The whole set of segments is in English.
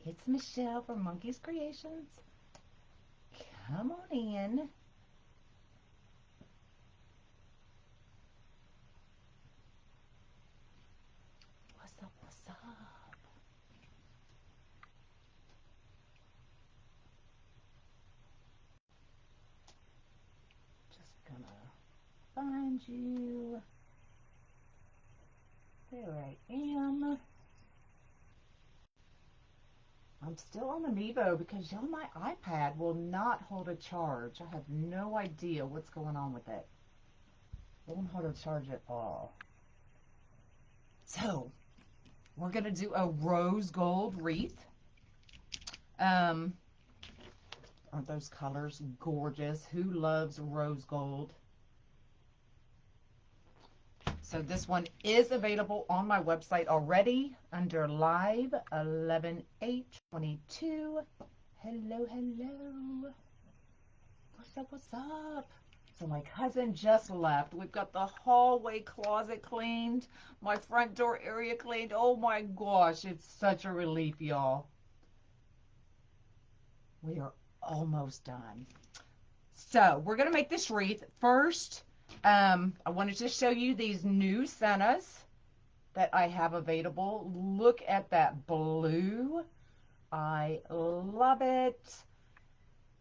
It's Michelle from Monkey's Creations. Come on in. What's up? What's up? Just gonna find you. There I am. I'm still on the Mevo because y'all, my iPad will not hold a charge. I have no idea what's going on with it. It won't hold a charge at all. So, we're going to do a rose gold wreath. Um, aren't those colors gorgeous? Who loves rose gold? So this one is available on my website already under live 11/8/22. Hello, hello. What's up, what's up? So my cousin just left. We've got the hallway closet cleaned, my front door area cleaned. Oh my gosh, it's such a relief, y'all. We are almost done. So we're going to make this wreath. First, I wanted to show you these new sennas that I have available. Look at that blue. I love it.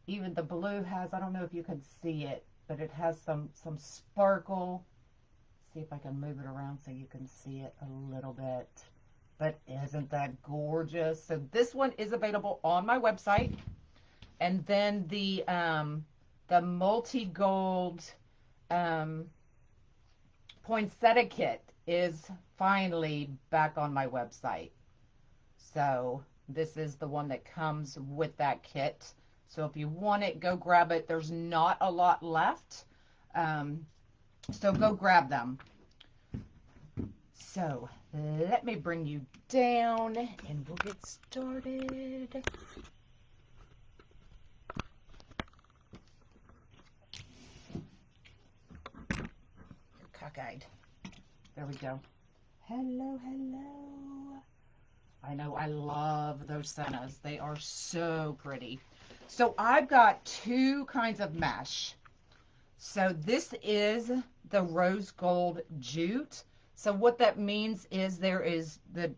Even the blue has, I don't know if you can see it, but it has some sparkle. See if I can move it around so you can see it a little bit. But isn't that gorgeous? So this one is available on my website. And then the multi-gold poinsettia kit is finally back on my website. So this is the one that comes with that kit. So if you want it, go grab it. There's not a lot left. So go grab them. So let me bring you down and we'll get started. Cockeyed. There we go. Hello, hello. I know, I love those sennas. They are so pretty. So I've got two kinds of mesh. So this is the rose gold jute. So what that means is there is the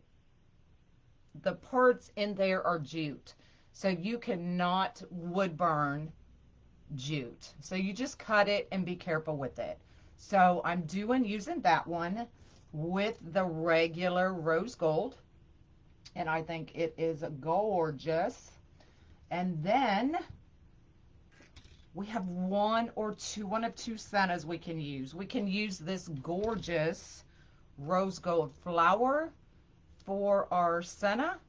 parts in there are jute. So you cannot wood burn jute. So you just cut it and be careful with it. So I'm using that one with the regular rose gold. And I think it is gorgeous. And then we have one of two sennas we can use. We can use this gorgeous rose gold flower for our senna,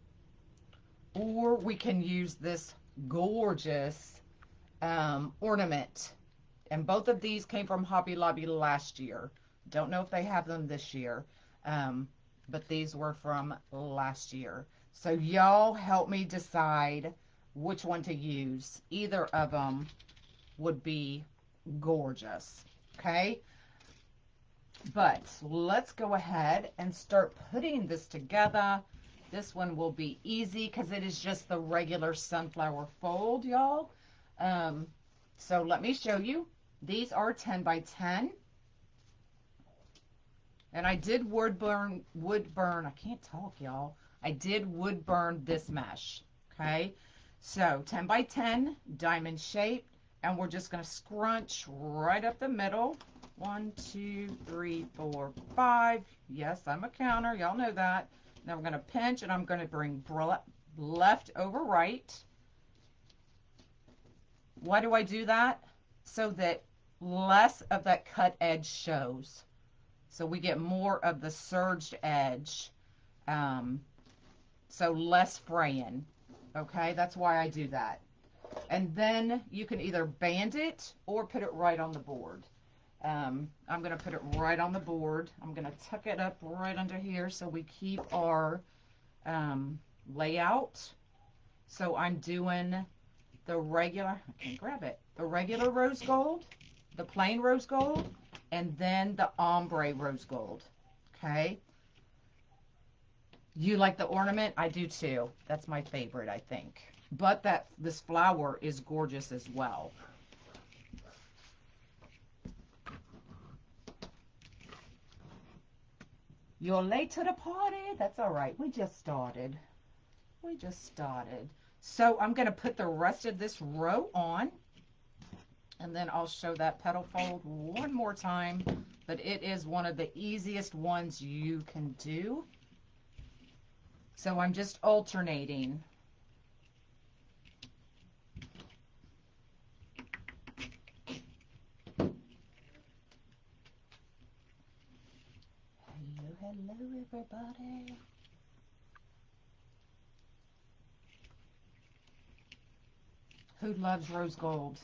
or we can use this gorgeous ornament. And both of these came from Hobby Lobby last year. Don't know if they have them this year, but these were from last year. So y'all help me decide which one to use. Either of them would be gorgeous, okay? But let's go ahead and start putting this together. This one will be easy because it is just the regular sunflower fold, y'all. So let me show you. These are 10 by 10. And I did wood burn, I can't talk, y'all. I did wood burn this mesh, okay? So 10 by 10, diamond shape, and we're just gonna scrunch right up the middle. 1, 2, 3, 4, 5. Yes, I'm a counter, y'all know that. Now we're gonna pinch, and I'm gonna bring left over right. Why do I do that? So that less of that cut edge shows. So we get more of the surged edge. So less fraying. Okay, that's why I do that. And then you can either band it or put it right on the board. I'm going to put it right on the board. I'm going to tuck it up right under here so we keep our layout. So I'm doing the regular, I can't grab it, the regular rose gold, the plain rose gold, and then the ombre rose gold. Okay. You like the ornament? I do too. That's my favorite, I think. But this flower is gorgeous as well. You're late to the party. That's all right. We just started. We just started. So I'm going to put the rest of this row on, and then I'll show that petal fold one more time. But it is one of the easiest ones you can do. So I'm just alternating. Hello, hello, everybody. Who loves rose gold?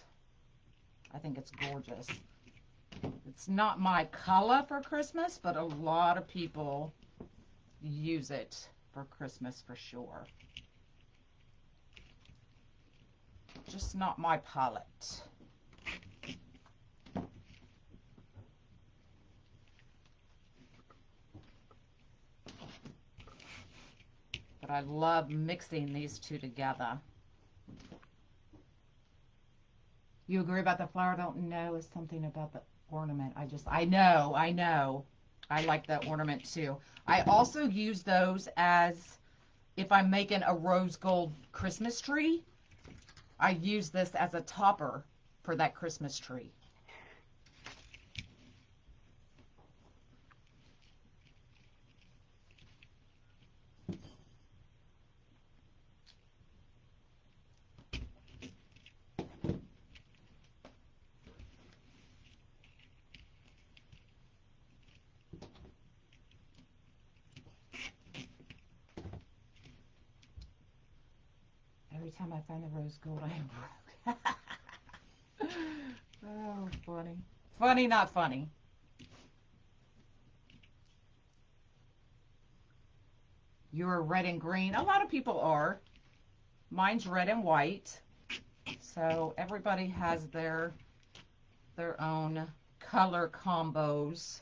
I think it's gorgeous. It's not my color for Christmas, but a lot of people use it for Christmas for sure. Just not my palette. But I love mixing these two together. You agree about the flower? I don't know. It's something about the ornament. I know. I like that ornament too. I also use those as, if I'm making a rose gold Christmas tree, I use this as a topper for that Christmas tree. Every time I find a rose gold, I am broke. Oh, funny. Funny, not funny. You're red and green. A lot of people are. Mine's red and white. So everybody has their own color combos.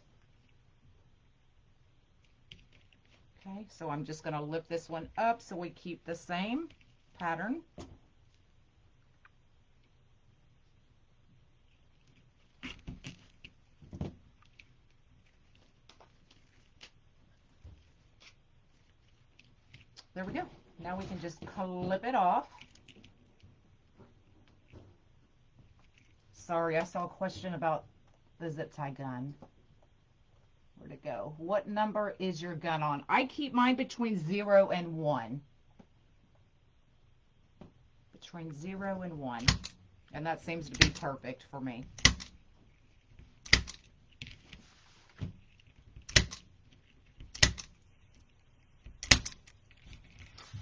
Okay, so I'm just going to lift this one up so we keep the same pattern. There we go. Now we can just clip it off. Sorry, I saw a question about the zip tie gun. Where'd it go? What number is your gun on? I keep mine between 0 and 1. Between 0 and 1. And that seems to be perfect for me.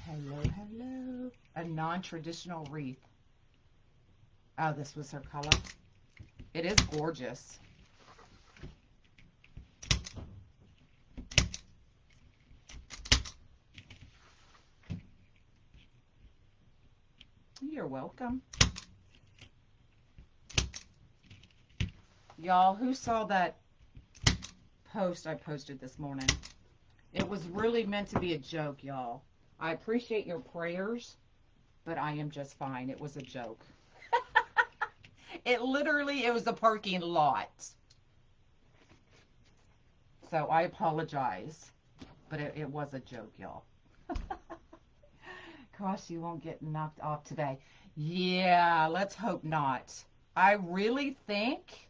Hello, hello. A non-traditional wreath. Oh, this was her color. It is gorgeous. You're welcome. Y'all, who saw that post I posted this morning? It was really meant to be a joke, y'all. I appreciate your prayers, but I am just fine. It was a joke. It was a parking lot. So I apologize, but it was a joke, y'all. Gosh, you won't get knocked off today. Yeah, let's hope not. I really think,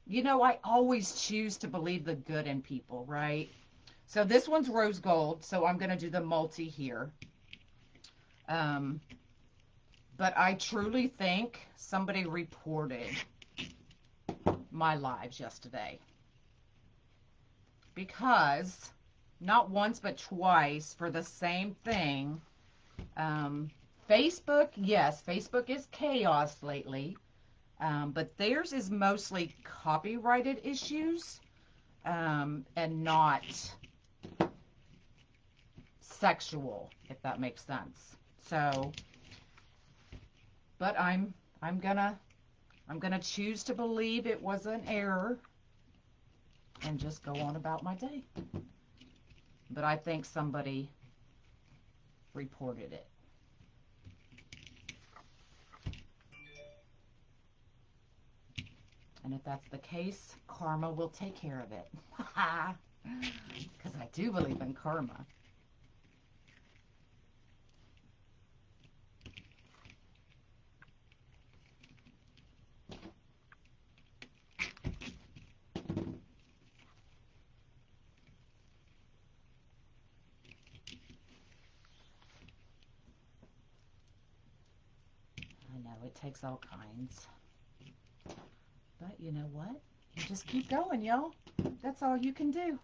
I always choose to believe the good in people, right? So this one's rose gold, so I'm going to do the multi here. But I truly think somebody reported my lives yesterday. Because not once but twice for the same thing. Facebook, yes, Facebook is chaos lately. But theirs is mostly copyrighted issues and not sexual, if that makes sense. So, but I'm gonna choose to believe it was an error and just go on about my day. But I think somebody reported it. And if that's the case, karma will take care of it. Because I do believe in karma. I know, it takes all kinds. But you know what? You just keep going, y'all. That's all you can do.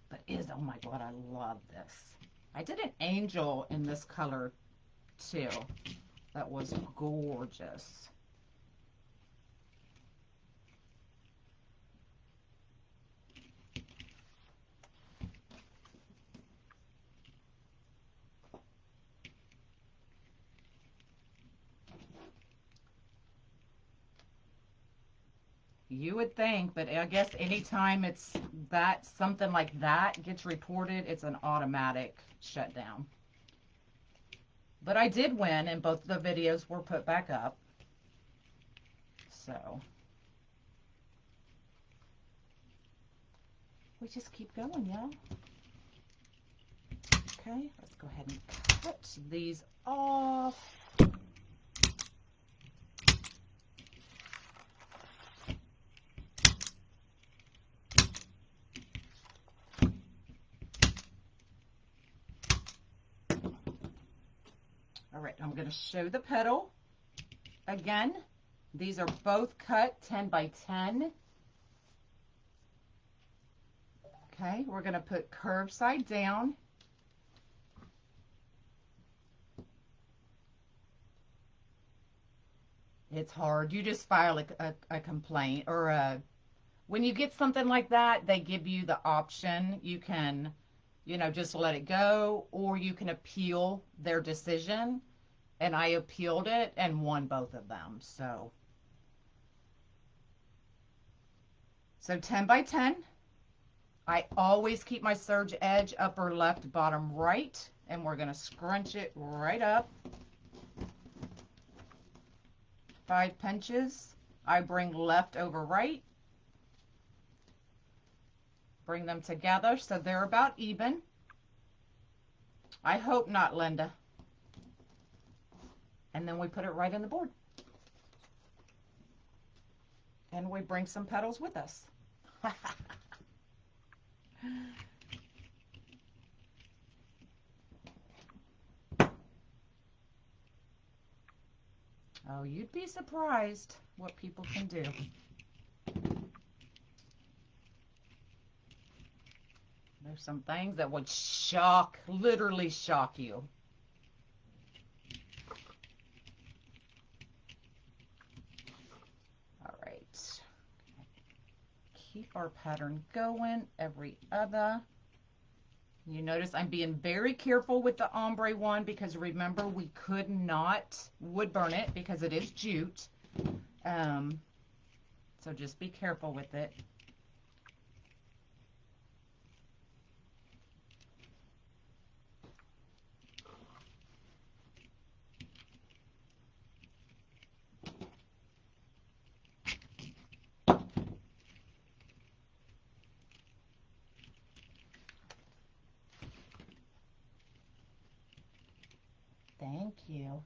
But oh my God, I love this. I did an angel in this color too. That was gorgeous. You would think, but I guess anytime it's that, something like that gets reported, it's an automatic shutdown. But I did win, and both the videos were put back up. So we just keep going, y'all. Okay, let's go ahead and cut these off. All right, I'm going to show the petal again. These are both cut 10 by 10. Okay, we're going to put curved side down. It's hard. You just file a complaint, or when you get something like that, they give you the option. You can, you know, just let it go, or you can appeal their decision. And I appealed it and won both of them. So 10 by 10. I always keep my serge edge upper left, bottom right, and we're going to scrunch it right up. 5 pinches. I bring left over right. Bring them together so they're about even. I hope not, Linda. And then we put it right in the board. And we bring some petals with us. Oh, you'd be surprised what people can do. There's some things that would shock, literally shock you. All right. Keep our pattern going. Every other. You notice I'm being very careful with the ombre one because remember we could not wood burn it because it is jute. So just be careful with it. Thank you.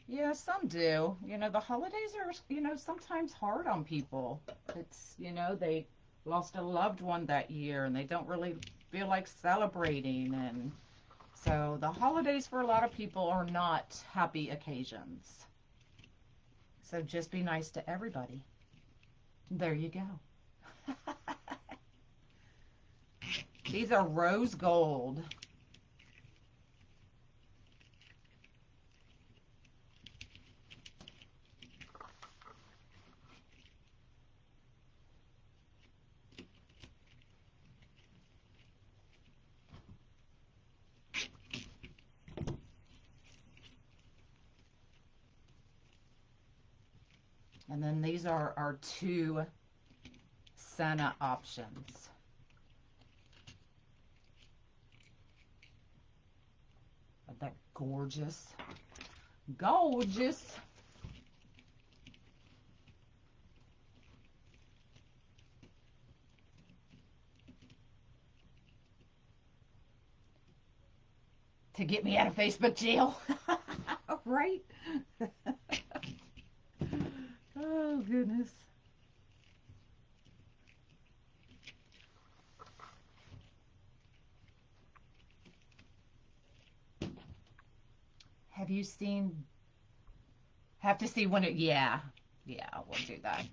Yeah, some do. You know, the holidays are, you know, sometimes hard on people. It's, you know, they lost a loved one that year and they don't really feel like celebrating. And so the holidays for a lot of people are not happy occasions. So just be nice to everybody. There you go. These are rose gold. And then these are our two Senna options. Isn't that gorgeous? Gorgeous. To get me out of Facebook jail. Right? Oh, goodness. Have you seen, have to see when it, yeah, we'll do that.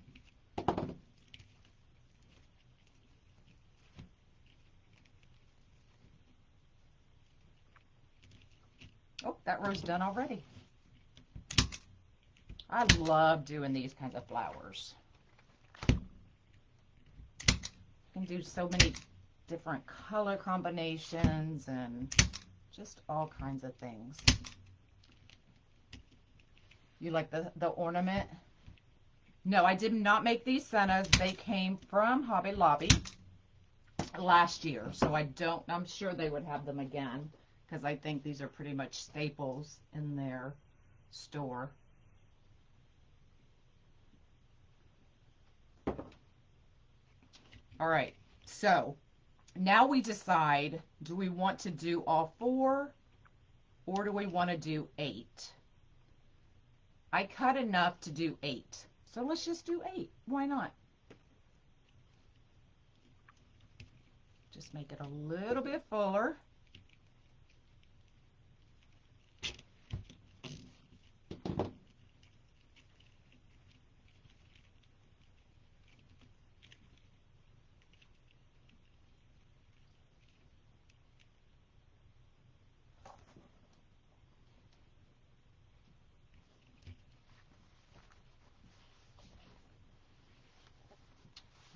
Oh, that row's done already. I love doing these kinds of flowers. You can do so many different color combinations and just all kinds of things. You like the ornament? No, I did not make these Sennas. They came from Hobby Lobby last year, so I'm sure they would have them again, because I think these are pretty much staples in their store. All right, so now we decide, do we want to do all 4 or do we want to do 8? I cut enough to do 8, so let's just do 8. Why not? Just make it a little bit fuller.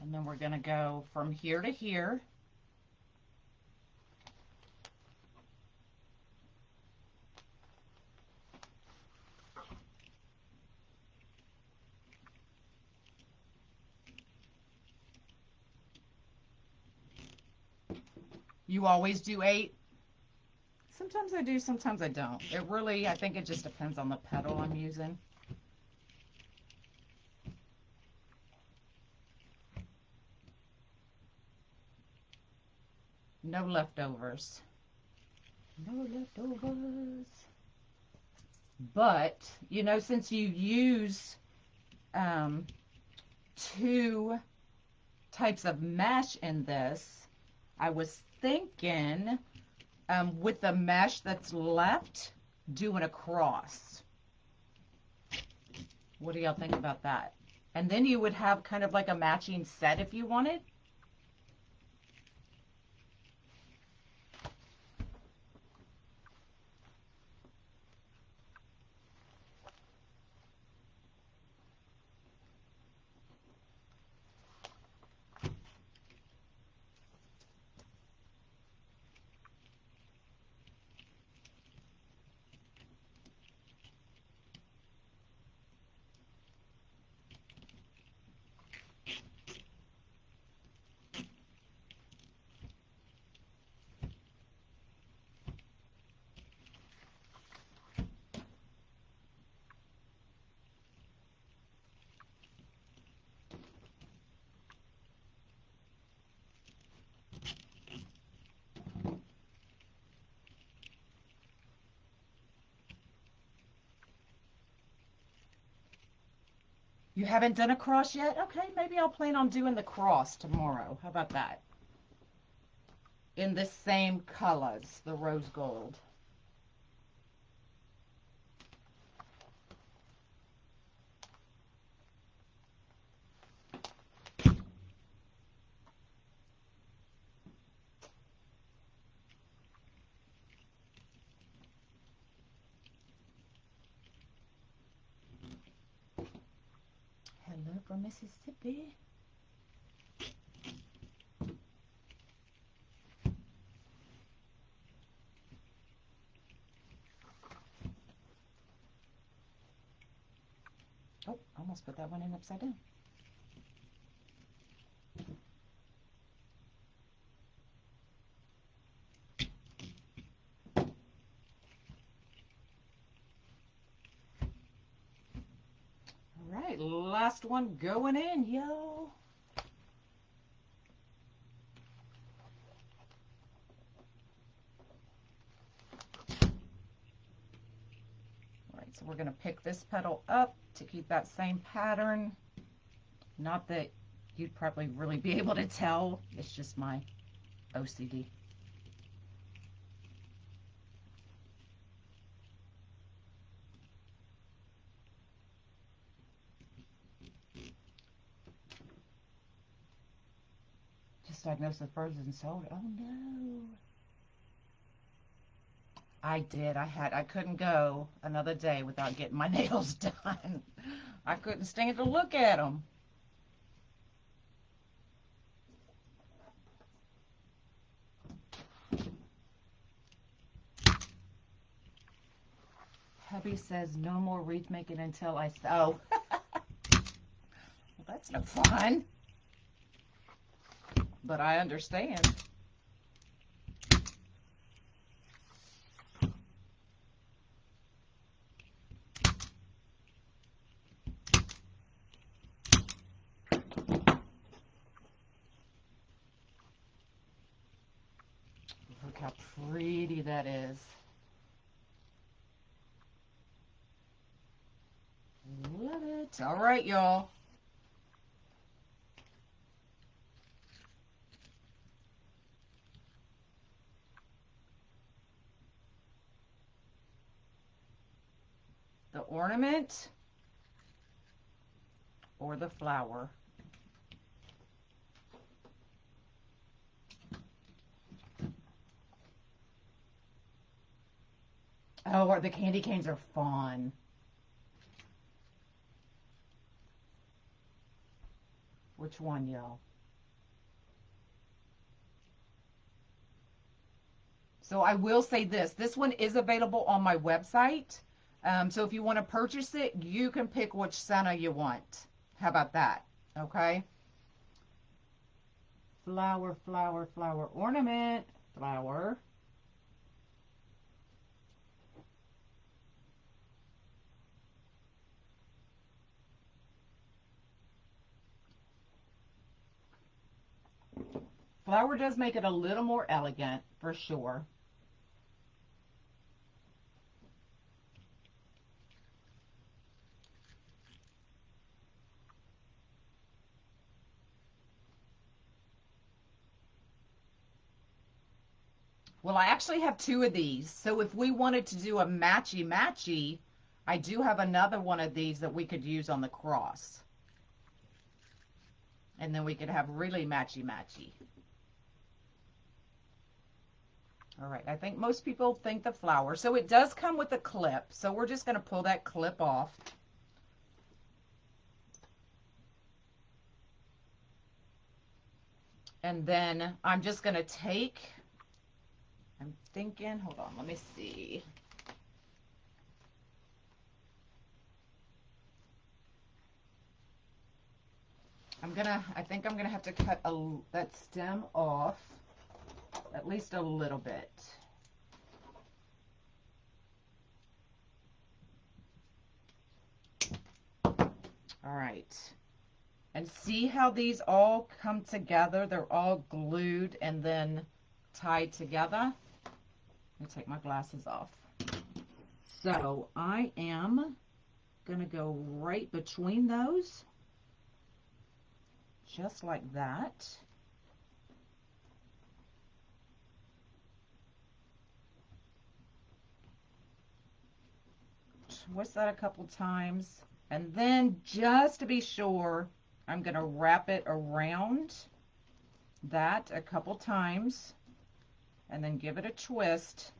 And then we're going to go from here to here. You always do 8? Sometimes I do, sometimes I don't. It really, I think it just depends on the petal I'm using. No leftovers. No leftovers. But, you know, since you use 2 types of mesh in this, I was thinking with the mesh that's left, doing a cross. What do y'all think about that? And then you would have kind of like a matching set if you wanted. You haven't done a cross yet? Okay, maybe I'll plan on doing the cross tomorrow. How about that? In the same colors, the rose gold. Hello from Mississippi. Oh, almost put that one in upside down. All right, last one going in, yo. All right, so we're going to pick this petal up to keep that same pattern. Not that you'd probably really be able to tell. It's just my OCD. Just diagnosed with frozen soda. Oh no. I did. I couldn't go another day without getting my nails done. I couldn't stand to look at them. Hubby says no more wreath making until I... Oh, well, that's no fun. But I understand. Look how pretty that is. Love it. All right, y'all. The ornament or the flower. Oh, or the candy canes are fun. Which one, y'all? So I will say this. This one is available on my website. So if you want to purchase it, you can pick which Santa you want. How about that? Okay. Flower, flower, flower, ornament, flower. Flower does make it a little more elegant, for sure. Well, I actually have two of these. So if we wanted to do a matchy-matchy, I do have another one of these that we could use on the cross. And then we could have really matchy-matchy. All right, I think most people think the flower. So it does come with a clip. So we're just going to pull that clip off. And then I'm just going to take, I'm thinking, hold on, let me see. I think I'm going to have to cut that stem off at least a little bit. All right. And see how these all come together? They're all glued and then tied together. Let me take my glasses off. So I am going to go right between those, just like that. Twist that a couple times. And then just to be sure, I'm going to wrap it around that a couple times and then give it a twist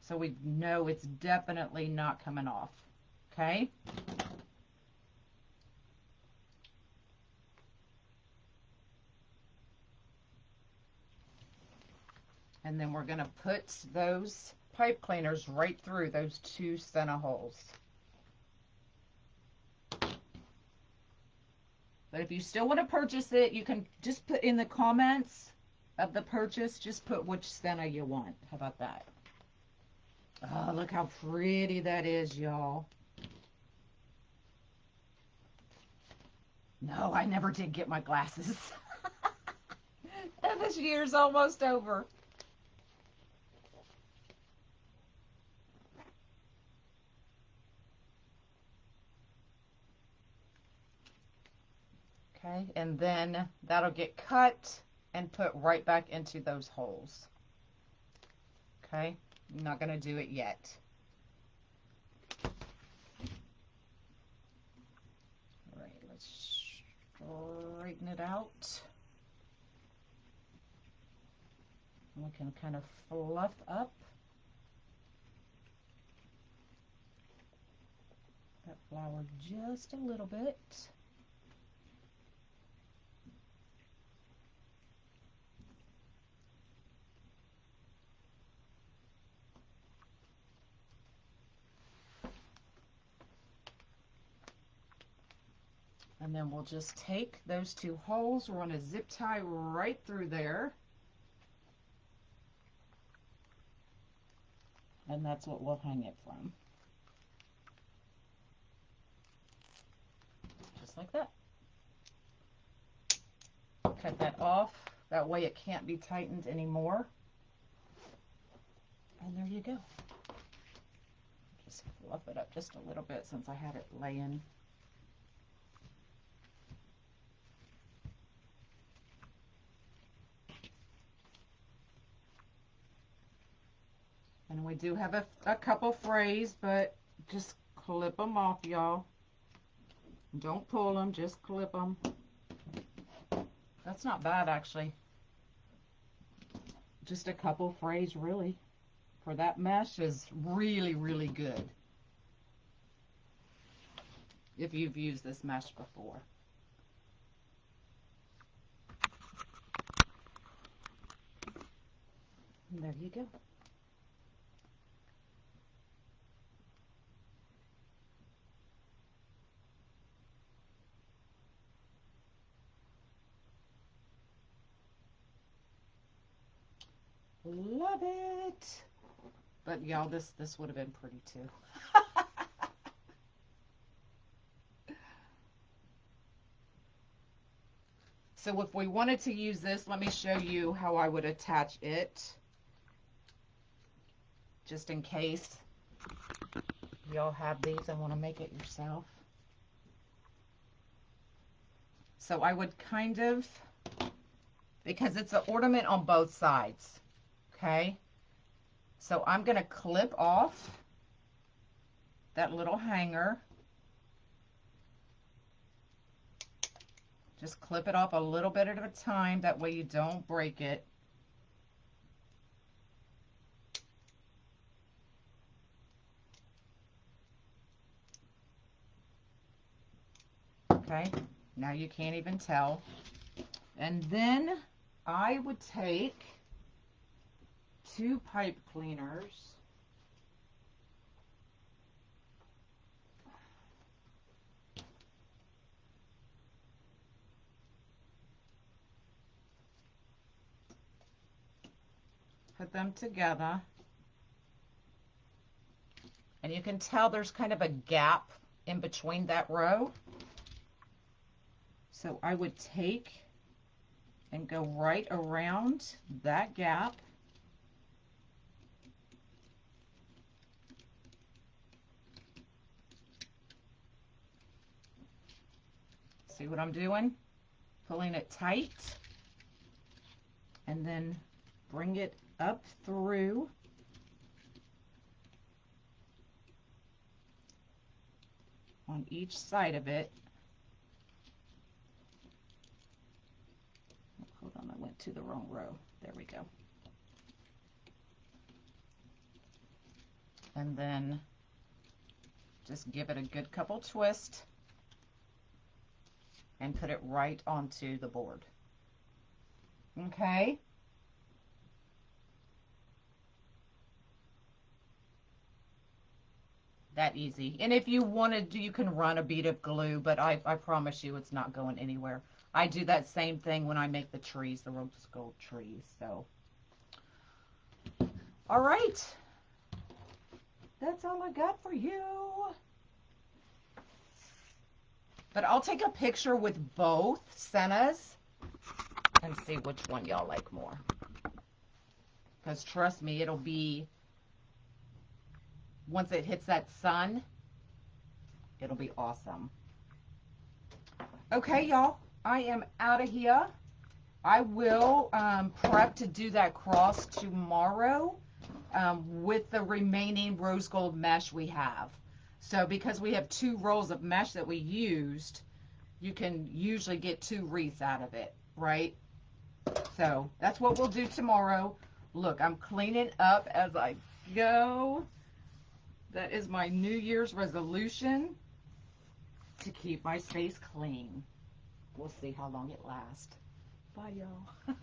so we know it's definitely not coming off. Okay? And then we're going to put those pipe cleaners right through those two center holes. But if you still want to purchase it, you can just put in the comments of the purchase, just put which senna you want. How about that? Oh, look how pretty that is, y'all. No, I never did get my glasses. And this year's almost over. Okay, and then that'll get cut and put right back into those holes. Okay, I'm not going to do it yet. All right, let's straighten it out. And we can kind of fluff up that flower just a little bit. And then we'll just take those two holes, we're going to zip tie right through there. And that's what we'll hang it from. Just like that. Cut that off. That way it can't be tightened anymore. And there you go. Just fluff it up just a little bit since I had it laying. And we do have a couple frays, but just clip them off, y'all. Don't pull them, just clip them. That's not bad, actually. Just a couple frays, really. For that mesh is really, really good. If you've used this mesh before. And there you go. Love it. But y'all, this would have been pretty too. So if we wanted to use this, let me show you how I would attach it. Just in case y'all have these and want to make it yourself. So I would kind of, because it's an ornament on both sides, okay? So I'm going to clip off that little hanger. Just clip it off a little bit at a time, that way you don't break it. Okay, now you can't even tell. And then I would take 2 pipe cleaners. Put them together. And you can tell there's kind of a gap in between that row. So I would take and go right around that gap. See what I'm doing? Pulling it tight. And then bring it up through. On each side of it. Hold on, I went to the wrong row. There we go. And then just give it a good couple twists and put it right onto the board. Okay? That easy. And if you wanted to, you can run a bead of glue, but I promise you it's not going anywhere. I do that same thing when I make the trees, the rose gold trees. So, all right. That's all I got for you. But I'll take a picture with both sennas and see which one y'all like more. Because trust me, it'll be, once it hits that sun, it'll be awesome. Okay, y'all, I am out of here. I will prep to do that cross tomorrow with the remaining rose gold mesh we have. So because we have 2 rolls of mesh that we used, you can usually get 2 wreaths out of it, right? So that's what we'll do tomorrow. Look, I'm cleaning up as I go. That is my New Year's resolution, to keep my space clean. We'll see how long it lasts. Bye, y'all.